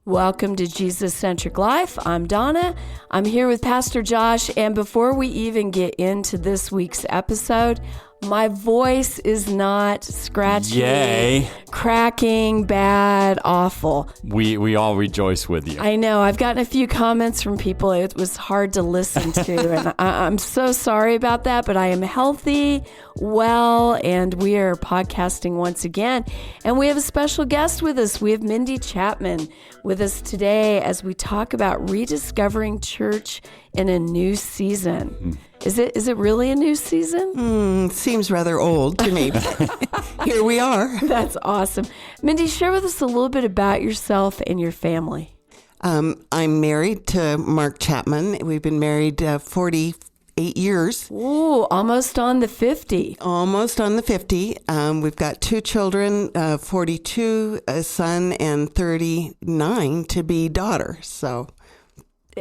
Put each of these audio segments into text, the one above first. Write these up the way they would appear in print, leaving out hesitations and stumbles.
Welcome to Jesus-Centric Life. I'm Donna. I'm here with Pastor Josh. And before we even get into this week's episode, my voice is not scratchy, Yay. cracking, bad, awful. We all rejoice with you. I know. I've gotten a few comments from people. It was hard to listen to. And I'm so sorry about that, but I am healthy, well, and we are podcasting once again. And we have a special guest with us. We have Mindy Chapman with us today as we talk about rediscovering church in a new season. Is it really a new season? Seems rather old to me. Here we are. That's awesome. Mindy, share with us a little bit about yourself and your family. I'm married to Mark Chapman. We've been married 48 years. Ooh, almost on the 50. Almost on the 50. We've got two children, 42, a son, and 39 to be daughter. So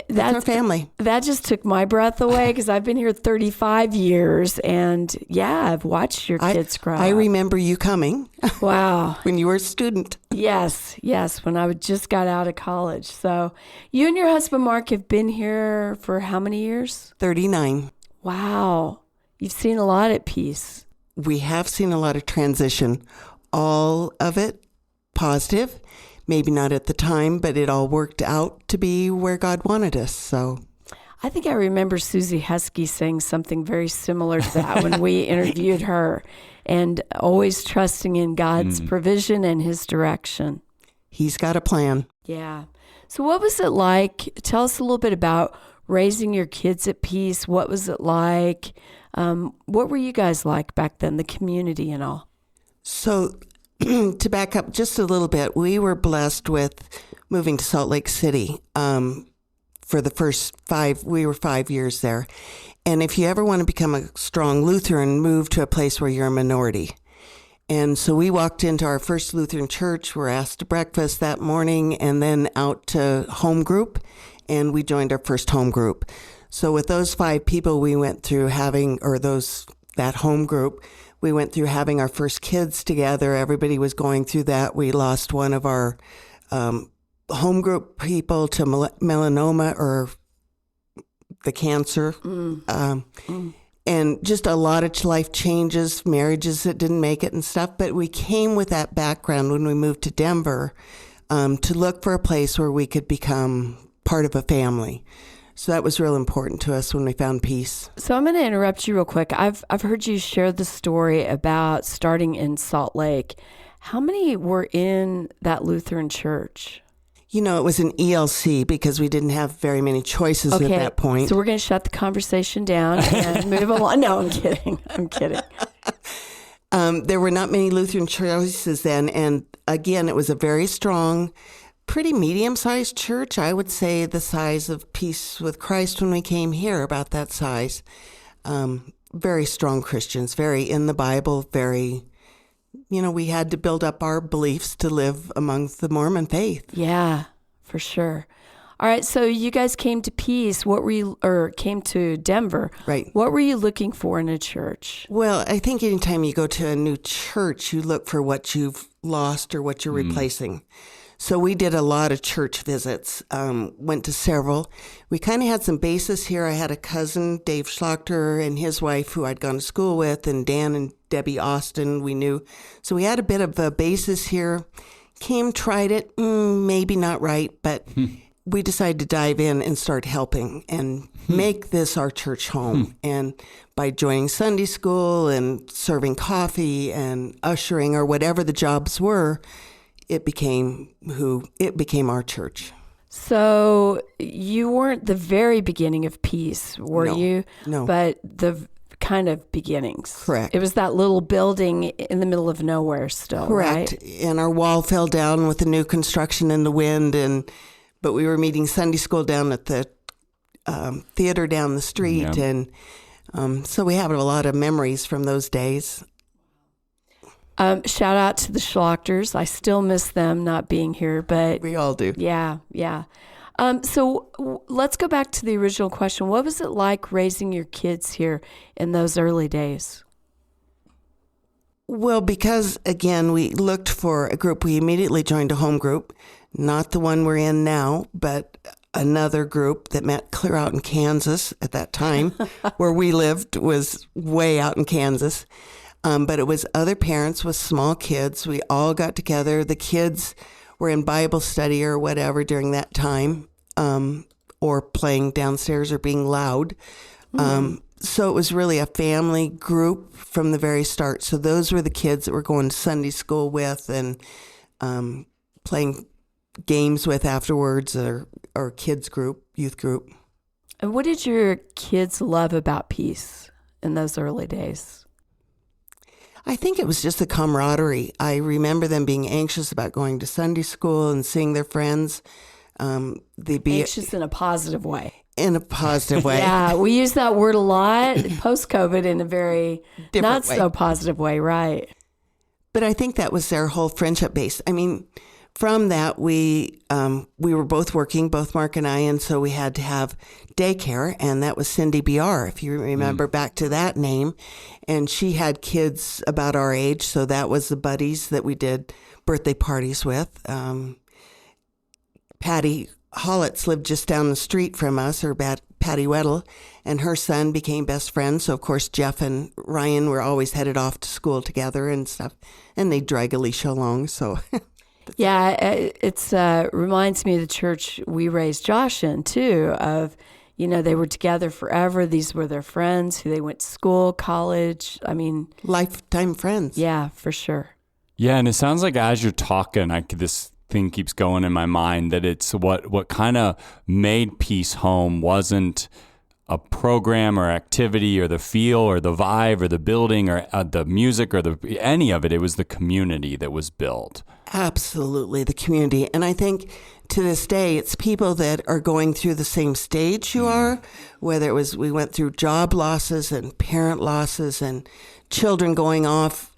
that's our family. That just took my breath away because I've been here 35 years and yeah, I've watched your kids grow I up. remember you coming. Wow. When you were a student. Yes, when I just got out of college. So you and your husband, Mark, have been here for how many years? 39. Wow. You've seen a lot at Peace. We have seen a lot of transition. All of it positive. Maybe not at the time, but it all worked out to be where God wanted us. So I think I remember Susie Husky saying something very similar to that when we interviewed her, and always trusting in God's provision and his direction. He's got a plan. Yeah. So what was it like? Tell us a little bit about raising your kids at Peace. What was it like? What were you guys like back then, the community and all? So to back up just a little bit, we were blessed with moving to Salt Lake City for the first we were 5 years there. And if you ever want to become a strong Lutheran, move to a place where you're a minority. And so we walked into our first Lutheran church, were asked to breakfast that morning, and then out to home group, and we joined our first home group. So with those 5 people we went through that home group, we went through having our first kids together. Everybody was going through that. We lost one of our home group people to melanoma or the cancer. And just a lot of life changes, marriages that didn't make it and stuff. But we came with that background when we moved to Denver to look for a place where we could become part of a family. So that was real important to us when we found Peace. So I'm going to interrupt you real quick. I've heard you share the story about starting in Salt Lake. How many were in that Lutheran church? You know, it was an ELC because we didn't have very many choices at that point. So we're going to shut the conversation down and move along. No, I'm kidding. There were not many Lutheran choices then. And again, it was a very strong, pretty medium-sized church. I would say the size of Peace with Christ when we came here, about that size. Very strong Christians, very in the Bible, very, we had to build up our beliefs to live amongst the Mormon faith. Yeah, for sure. All right, so you guys came to Peace. Came to Denver. Right. What were you looking for in a church? Well, I think anytime you go to a new church, you look for what you've lost or what you're replacing. So we did a lot of church visits, went to several. We kind of had some basis here. I had a cousin, Dave Schlachter, and his wife, who I'd gone to school with, and Dan and Debbie Austin, we knew. So we had a bit of a basis here. Came, tried it, maybe not right, but we decided to dive in and start helping and make this our church home. And by joining Sunday school and serving coffee and ushering or whatever the jobs were, it became our church. So you weren't the very beginning of Peace, were you? No. But the kind of beginnings. Correct. It was that little building in the middle of nowhere still, Correct. Right? And our wall fell down with the new construction in the wind, but we were meeting Sunday school down at the theater down the street, and so we have a lot of memories from those days. Shout out to the Schlachters. I still miss them not being here, but we all do. Yeah. So let's go back to the original question. What was it like raising your kids here in those early days? Well, because, again, we looked for a group. We immediately joined a home group, not the one we're in now, but another group that met clear out in Kansas at that time. Where we lived was way out in Kansas. But it was other parents with small kids. We all got together. The kids were in Bible study or whatever during that time, or playing downstairs or being loud. So it was really a family group from the very start. So those were the kids that we're going to Sunday school with and playing games with afterwards, or kids group, youth group. And what did your kids love about Peace in those early days? I think it was just the camaraderie. I remember them being anxious about going to Sunday school and seeing their friends. They'd be anxious in a positive way. In a positive way. Yeah, we use that word a lot post-COVID in a very not so positive way, right? But I think that was their whole friendship base. I mean, from that, we were both working, both Mark and I, and so we had to have daycare, and that was Cindy BR, if you remember back to that name. And she had kids about our age, so that was the buddies that we did birthday parties with. Patty Hollitz lived just down the street from us, or Patty Weddle, and her son became best friends. So, of course, Jeff and Ryan were always headed off to school together and stuff, and they'd drag Alicia along, so... Yeah, it's reminds me of the church we raised Josh in, too, of, they were together forever. These were their friends who they went to school, college. I mean... lifetime friends. Yeah, for sure. Yeah, and it sounds like as you're talking, this thing keeps going in my mind, that it's what kind of made Peace home wasn't a program or activity or the feel or the vibe or the building or the music or any of it. It was the community that was built. Absolutely, the community. And I think to this day, it's people that are going through the same stage you are, whether it was we went through job losses and parent losses and children going off,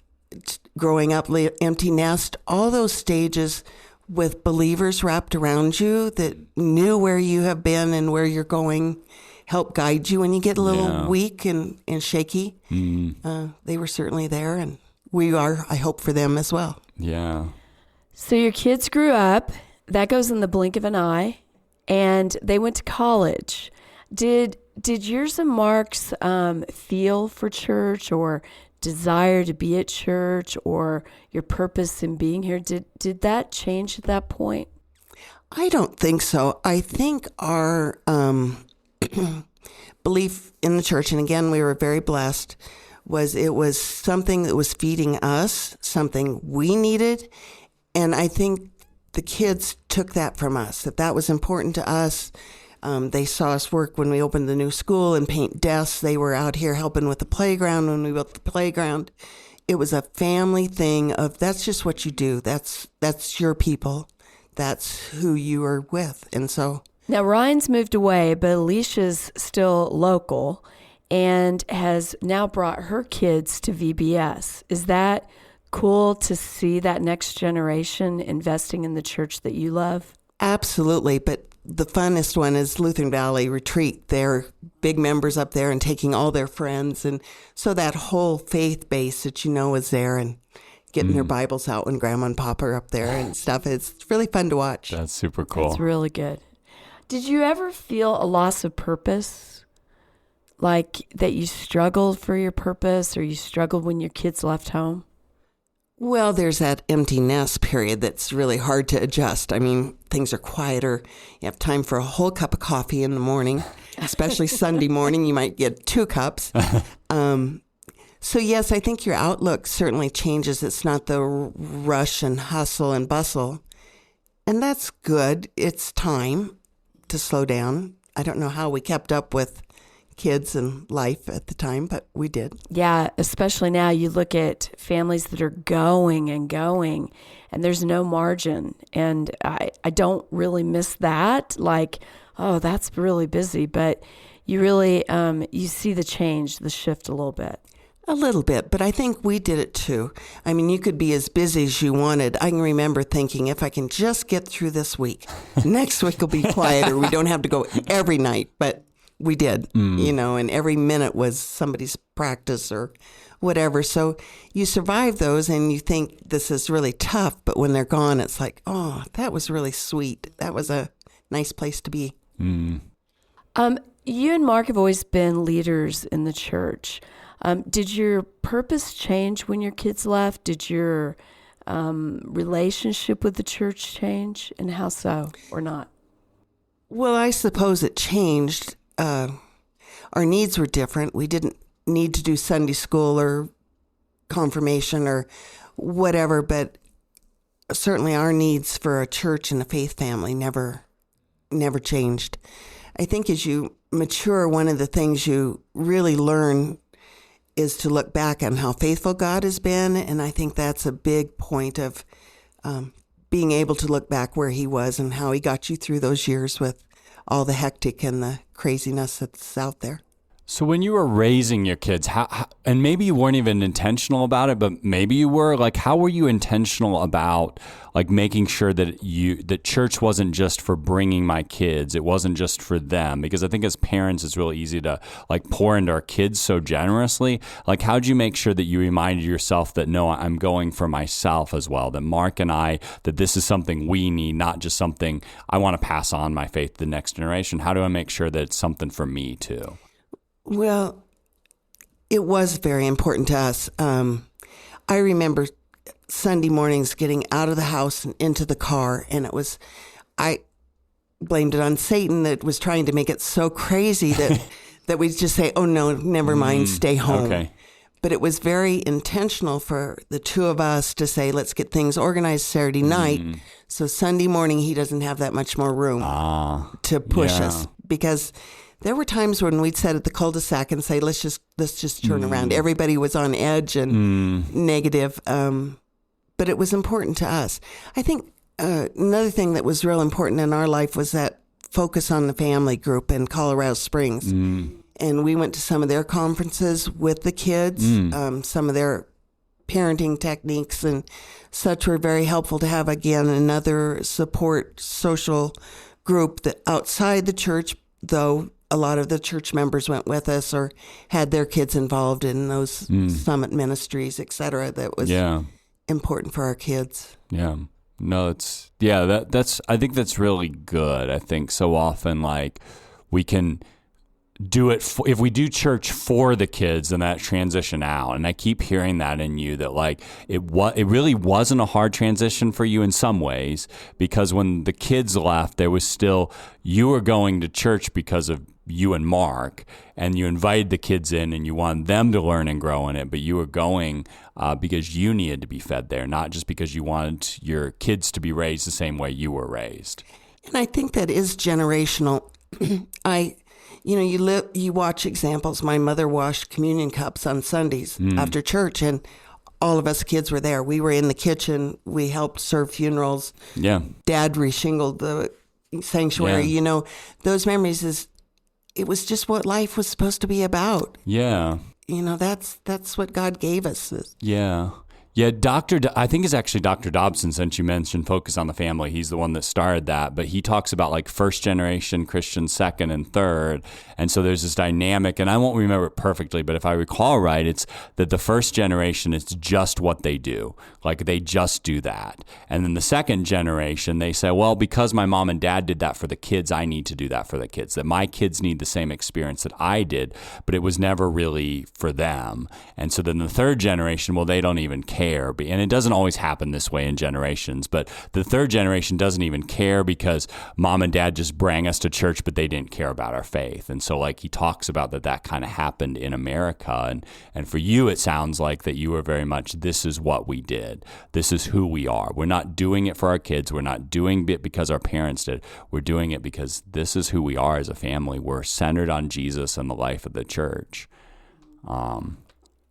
growing up, empty nest, all those stages with believers wrapped around you that knew where you have been and where you're going, help guide you when you get a little weak and shaky. They were certainly there, and we are, I hope, for them as well. Yeah. So your kids grew up, that goes in the blink of an eye, and they went to college. Did yours and Mark's feel for church or desire to be at church or your purpose in being here, did that change at that point? I don't think so. I think our belief in the church, and again, we were very blessed, it was something that was feeding us, something we needed. And I think the kids took that from us, that was important to us. They saw us work when we opened the new school and paint desks. They were out here helping with the playground when we built the playground. It was a family thing of that's just what you do. That's your people. That's who you are with. And so... Now, Ryan's moved away, but Alicia's still local and has now brought her kids to VBS. Is that cool to see that next generation investing in the church that you love? Absolutely, but the funnest one is Lutheran Valley Retreat. They're big members up there and taking all their friends. And so that whole faith base that is there and getting their Bibles out when Grandma and Papa are up there and stuff. It's really fun to watch. That's super cool. That's really good. Did you ever feel a loss of purpose? Like that you struggled for your purpose or you struggled when your kids left home? Well, there's that empty nest period that's really hard to adjust. I mean, things are quieter. You have time for a whole cup of coffee in the morning, especially Sunday morning. You might get 2 cups. So, yes, I think your outlook certainly changes. It's not the rush and hustle and bustle. And that's good. It's time to slow down. I don't know how we kept up with kids and life at the time, but we did. Yeah, especially now you look at families that are going and going and there's no margin. And I don't really miss that. Like, oh, that's really busy. But you really, you see the change, the shift a little bit. A little bit, but I think we did it too. I mean, you could be as busy as you wanted. I can remember thinking, if I can just get through this week, next week will be quieter. We don't have to go every night, but We did, and every minute was somebody's practice or whatever. So you survive those and you think this is really tough, but when they're gone, it's like, oh, that was really sweet. That was a nice place to be. You and Mark have always been leaders in the church. Did your purpose change when your kids left? Did your relationship with the church change, and how so, or not? Well, I suppose it changed. Our needs were different. We didn't need to do Sunday school or confirmation or whatever, but certainly our needs for a church and a faith family never changed. I think as you mature, one of the things you really learn is to look back on how faithful God has been, and I think that's a big point of being able to look back where he was and how he got you through those years with all the hectic and the craziness that's out there. So when you were raising your kids, how, and maybe you weren't even intentional about it, but maybe you were, like, how were you intentional about, like, making sure that that church wasn't just for bringing my kids, it wasn't just for them? Because I think as parents, it's really easy to, like, pour into our kids so generously. Like, how'd you make sure that you reminded yourself that, no, I'm going for myself as well, that Mark and I, that this is something we need, not just something I want to pass on my faith to the next generation? How do I make sure that it's something for me too? Well, it was very important to us. I remember Sunday mornings getting out of the house and into the car, and I blamed it on Satan that was trying to make it so crazy that we'd just say, oh no, never mind, stay home. Okay. But it was very intentional for the two of us to say, let's get things organized Saturday night. So Sunday morning, he doesn't have that much more room to push us, because there were times when we'd sit at the cul-de-sac and say, let's just turn around. Everybody was on edge and negative. But it was important to us. I think another thing that was real important in our life was that focus on the family group in Colorado Springs. And we went to some of their conferences with the kids. Some of their parenting techniques and such were very helpful to have, again, another support social group that outside the church, though a lot of the church members went with us or had their kids involved in those summit ministries, et cetera. That was important for our kids. Yeah. No, that's, I think that's really good. I think so often, like, we can do it, if we do church for the kids, then that transition out. And I keep hearing that in you, that, like, it really wasn't a hard transition for you in some ways, because when the kids left, there was still, you were going to church because of you and Mark, and you invited the kids in and you wanted them to learn and grow in it, but you were going because you needed to be fed there, not just because you wanted your kids to be raised the same way you were raised. And I think that is generational. You watch examples. My mother washed communion cups on Sundays after church, and all of us kids were there. We were in the kitchen. We helped serve funerals. Yeah. Dad reshingled the sanctuary. Yeah. Those memories it was just what life was supposed to be about. Yeah. That's what God gave us. Yeah. Yeah, I think it's actually Dr. Dobson, since you mentioned focus on the family. He's the one that started that, but he talks about, like, first generation Christians, second and third. And so there's this dynamic, and I won't remember it perfectly, but if I recall right, it's that the first generation, it's just what they do. Like, they just do that. And then the second generation, they say, well, because my mom and dad did that for the kids, I need to do that for the kids. That my kids need the same experience that I did, but it was never really for them. And so then the third generation, well, they don't even care. And it doesn't always happen this way in generations, but the third generation doesn't even care because mom and dad just bring us to church, but they didn't care about our faith. And so, like, he talks about that kind of happened in America. And for you, it sounds like that you were very much, this is what we did. This is who we are. We're not doing it for our kids. We're not doing it because our parents did. We're doing it because this is who we are as a family. We're centered on Jesus and the life of the church.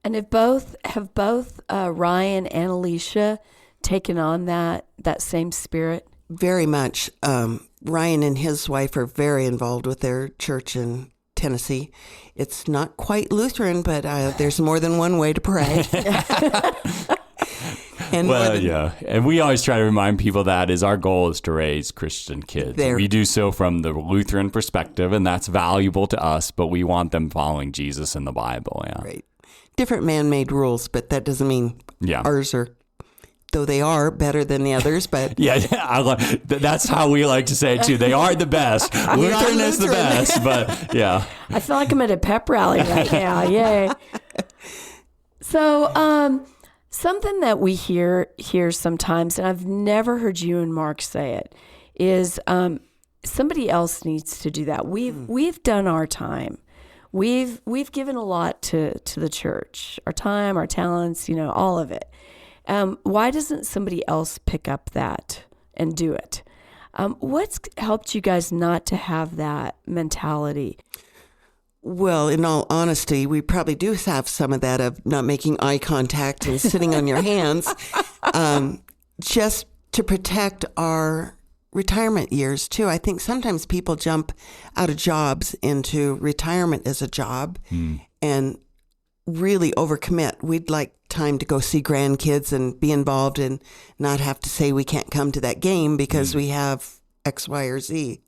And have both Ryan and Alicia taken on that same spirit? Very much. Ryan and his wife are very involved with their church in Tennessee. It's not quite Lutheran, but there's more than one way to pray. And and we always try to remind people that is our goal is to raise Christian kids. We do so from the Lutheran perspective, and that's valuable to us, but we want them following Jesus and the Bible. Yeah. Right. Different man-made rules, but that doesn't mean ours are, though they are better than the others, but... that's how we like to say it, too. They are the best. Lutheran is the best, but yeah. I feel like I'm at a pep rally right now. Yay. So, something that we hear sometimes, and I've never heard you and Mark say it, is somebody else needs to do that. We've done our time. We've given a lot to the church, our time, our talents, all of it. Why doesn't somebody else pick up that and do it? What's helped you guys not to have that mentality? Well, in all honesty, we probably do have some of that of not making eye contact and sitting on your hands, just to protect our retirement years too. I think sometimes people jump out of jobs into retirement as a job and really overcommit. We'd like time to go see grandkids and be involved and not have to say we can't come to that game because we have X, Y, or Z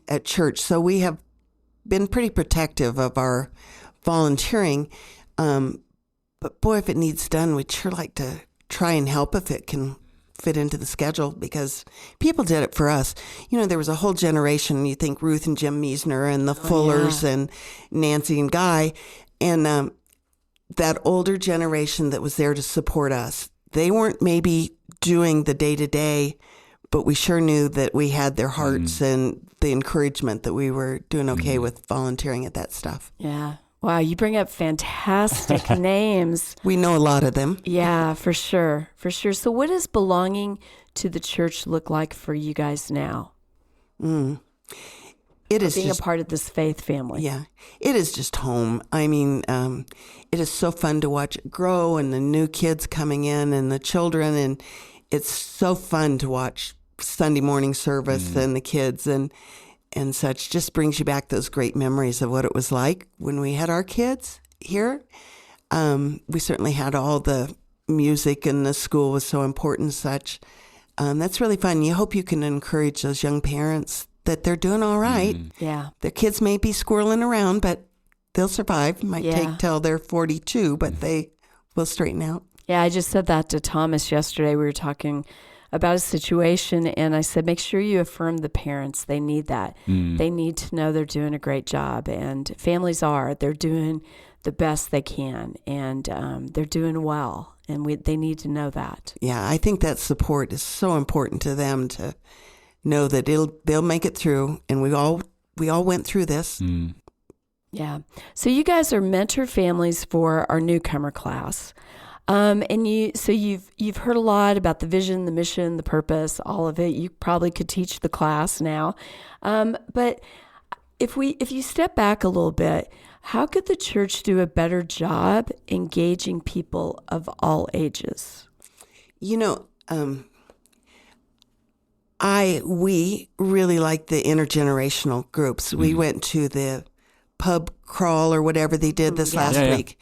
at church. So we have been pretty protective of our volunteering. But boy, if it needs done, we'd sure like to try and help if it can fit into the schedule, because people did it for us. There was a whole generation. You think Ruth and Jim Meisner and the Fullers and Nancy and Guy, and that older generation that was there to support us. They weren't maybe doing the day-to-day, but we sure knew that we had their hearts and the encouragement that we were doing okay with volunteering at that stuff. Yeah. Wow, you bring up fantastic names. We know a lot of them. Yeah, for sure. For sure. So what does belonging to the church look like for you guys now? It is being just a part of this faith family. Yeah, it is just home. I mean, it is so fun to watch it grow and the new kids coming in and the children. And it's so fun to watch Sunday morning service and the kids and such. Just brings you back those great memories of what it was like when we had our kids here. We certainly had all the music, and the school was so important and such. That's really fun. You hope you can encourage those young parents that they're doing all right. Yeah. Their kids may be squirreling around, but they'll survive. Might take till they're 42, but they will straighten out. Yeah, I just said that to Thomas yesterday. We were talking about a situation, and I said, make sure you affirm the parents. They need that. They need to know they're doing a great job, and families are. They're doing the best they can, and they're doing well, and they need to know that. Yeah, I think that support is so important to them to know that they'll make it through, and we all went through this. Yeah. So you guys are mentor families for our newcomer class. And you've heard a lot about the vision, the mission, the purpose, all of it. You probably could teach the class now. But if you step back a little bit, how could the church do a better job engaging people of all ages? We really like the intergenerational groups. We went to the pub crawl or whatever they did this last week.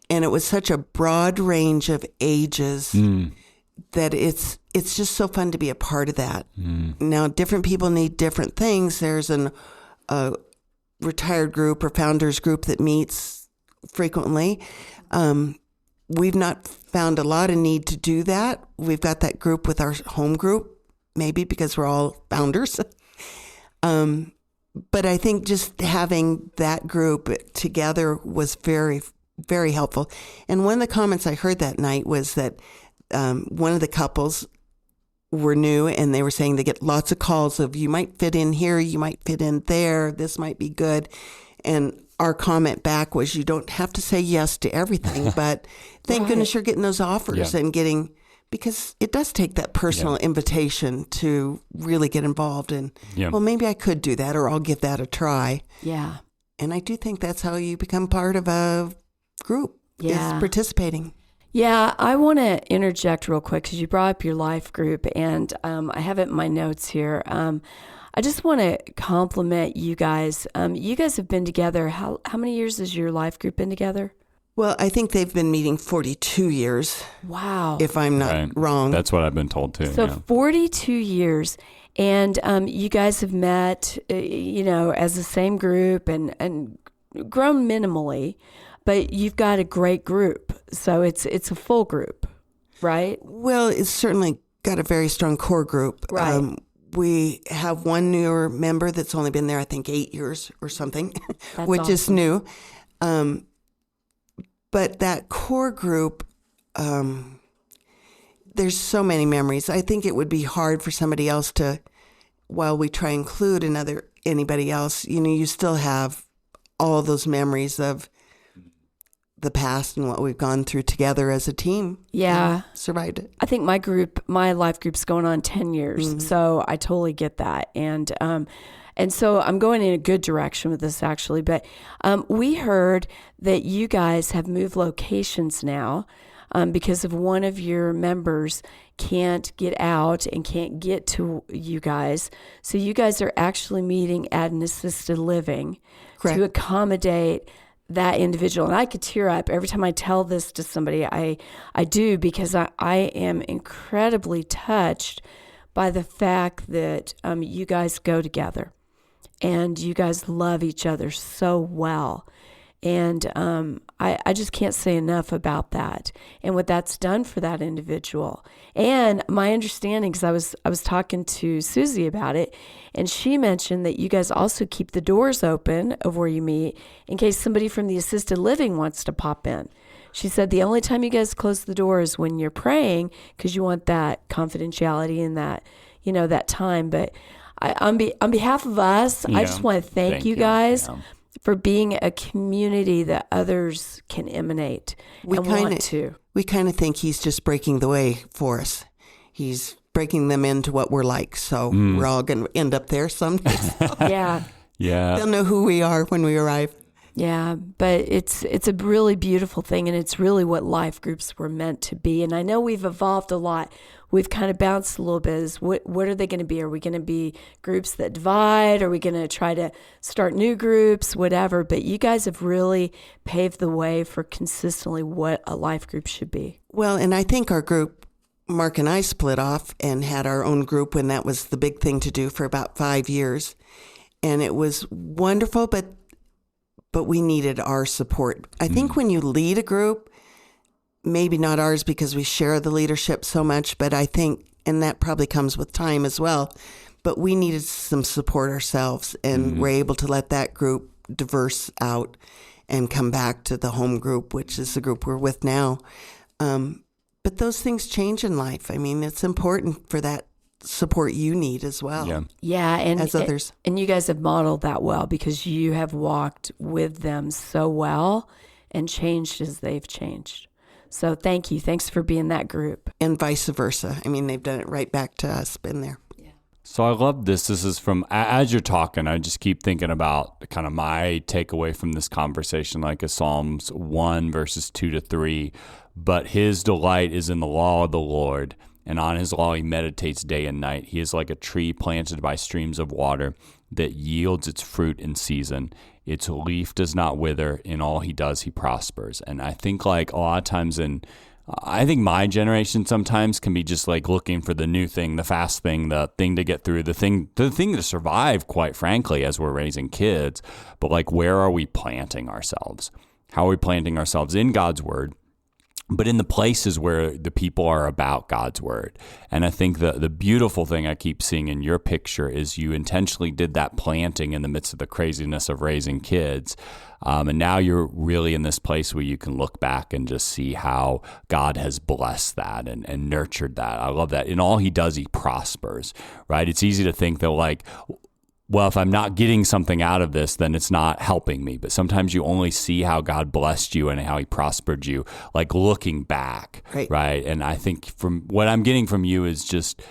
And it was such a broad range of ages that it's just so fun to be a part of that. Now, different people need different things. There's a retired group or founders group that meets frequently. We've not found a lot of need to do that. We've got that group with our home group, maybe because we're all founders. But I think just having that group together was very, very helpful. And one of the comments I heard that night was that one of the couples were new, and they were saying they get lots of calls of, you might fit in here, you might fit in there, this might be good. And our comment back was, you don't have to say yes to everything, but thank goodness you're getting those offers and getting, because it does take that personal invitation to really get involved in, well, maybe I could do that, or I'll give that a try. Yeah. And I do think that's how you become part of a group, is participating. Yeah, I want to interject real quick because you brought up your life group, and I have it in my notes here. I just want to compliment you guys. You guys have been together. How many years has your life group been together? Well, I think they've been meeting 42 years, Wow. if I'm not wrong. That's what I've been told too. So 42 years. And you guys have met, as the same group and grown minimally, but you've got a great group. So it's a full group, right? Well, it's certainly got a very strong core group. Right. We have one newer member that's only been there, I think, 8 years or something, which is awesome. new. But that core group, there's so many memories. I think it would be hard for somebody else to, while we try and include anybody else, you still have all those memories of the past and what we've gone through together as a team. Yeah. And survived it. I think my life group's going on 10 years. So I totally get that. And so I'm going in a good direction with this actually, but we heard that you guys have moved locations now because of one of your members can't get out and can't get to you guys. So you guys are actually meeting at an assisted living to accommodate that individual. And I could tear up every time I tell this to somebody. I do, because I am incredibly touched by the fact that you guys go together and you guys love each other so well. And I just can't say enough about that and what that's done for that individual. And my understanding, because I was talking to Susie about it, and she mentioned that you guys also keep the doors open of where you meet in case somebody from the assisted living wants to pop in. She said the only time you guys close the door is when you're praying, because you want that confidentiality and that, that time. But on behalf of us, I just want to thank you guys for being a community that others can emanate want to. We kind of think he's just breaking the way for us. He's breaking them into what we're like. So we're all going to end up there someday. Yeah. Yeah. They'll know who we are when we arrive. Yeah, but it's a really beautiful thing, and it's really what life groups were meant to be. And I know we've evolved a lot. We've kind of bounced a little bit. Is what are they going to be? Are we going to be groups that divide? Are we going to try to start new groups? Whatever. But you guys have really paved the way for consistently what a life group should be. Well, and I think our group, Mark and I split off and had our own group when that was the big thing to do for about 5 years. And it was wonderful, but we needed our support. I think when you lead a group, maybe not ours because we share the leadership so much, but I think, and that probably comes with time as well, but we needed some support ourselves, and we're able to let that group diverse out and come back to the home group, which is the group we're with now. But those things change in life. I mean, it's important for that support you need as well. Yeah, and as others. And you guys have modeled that well, because you have walked with them so well and changed as they've changed. So thank you. Thanks for being that group. And vice versa. I mean, they've done it right back to us, been there. So I love this. This is from, as you're talking, I just keep thinking about kind of my takeaway from this conversation, like a Psalms 1 verses 2-3. But his delight is in the law of the Lord, and on his law he meditates day and night. He is like a tree planted by streams of water that yields its fruit in season. Its leaf does not wither. In all he does, he prospers. And I think like a lot of times I think my generation sometimes can be just like looking for the new thing, the fast thing, the thing to get through, the thing to survive, quite frankly, as we're raising kids. But like, where are we planting ourselves? How are we planting ourselves in God's word, but in the places where the people are about God's word? And I think the beautiful thing I keep seeing in your picture is you intentionally did that planting in the midst of the craziness of raising kids. And now you're really in this place where you can look back and just see how God has blessed that and nurtured that. I love that. In all he does, he prospers, right? It's easy to think that like, well, if I'm not getting something out of this, then it's not helping me. But sometimes you only see how God blessed you and how he prospered you, like looking back, right? And I think from what I'm getting from you is just,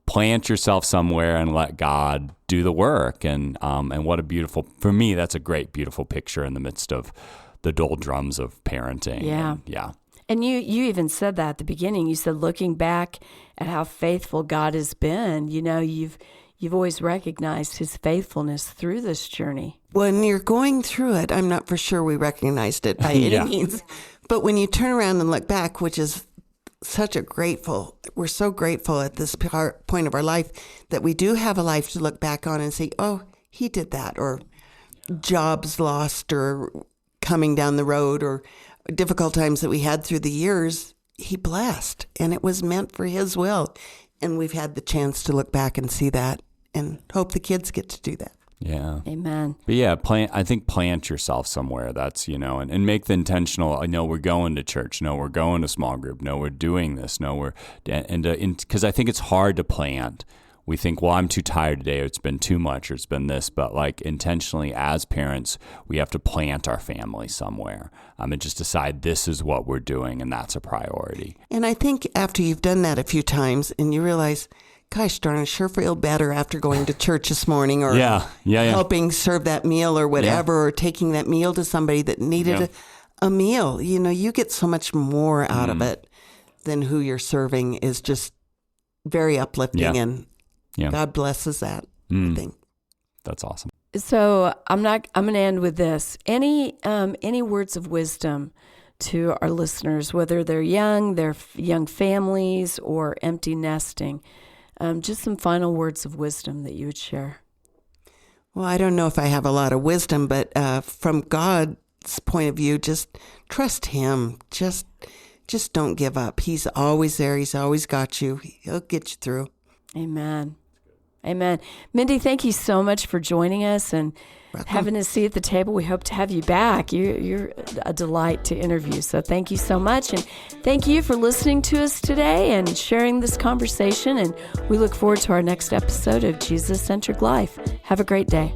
plant yourself somewhere and let God do the work. And what a beautiful, for me, that's a great, beautiful picture in the midst of the doldrums of parenting. Yeah. And you even said that at the beginning. You said, looking back at how faithful God has been, you've you've always recognized his faithfulness through this journey. When you're going through it, I'm not for sure we recognized it by any means. But when you turn around and look back, which is we're so grateful at this point of our life that we do have a life to look back on and say, oh, he did that, or jobs lost, or coming down the road, or difficult times that we had through the years, he blessed, and it was meant for his will. And we've had the chance to look back and see that, and hope the kids get to do that. Yeah. Amen. But yeah, plant yourself somewhere. That's, and make the intentional, I know we're going to church. No, we're going to small group. No, we're doing this. No, because I think it's hard to plant. We think, well, I'm too tired today, or it's been too much, or it's been this. But like intentionally as parents, we have to plant our family somewhere and just decide this is what we're doing, and that's a priority. And I think after you've done that a few times and you realize, gosh darn, I sure feel better after going to church this morning, or helping serve that meal or whatever, or taking that meal to somebody that needed a meal. You get so much more out of it than who you're serving is just very uplifting, and God blesses that, I think. That's awesome. So I'm going to end with this. Any words of wisdom to our listeners, whether they're young families, or empty nesting? Just some final words of wisdom that you would share. Well, I don't know if I have a lot of wisdom, but from God's point of view, just trust him. Just don't give up. He's always there. He's always got you. He'll get you through. Amen. Amen. Mindy, thank you so much for joining us and having a seat at the table. We hope to have you back. You're a delight to interview. So thank you so much. And thank you for listening to us today and sharing this conversation. And we look forward to our next episode of Jesus-Centric Life. Have a great day.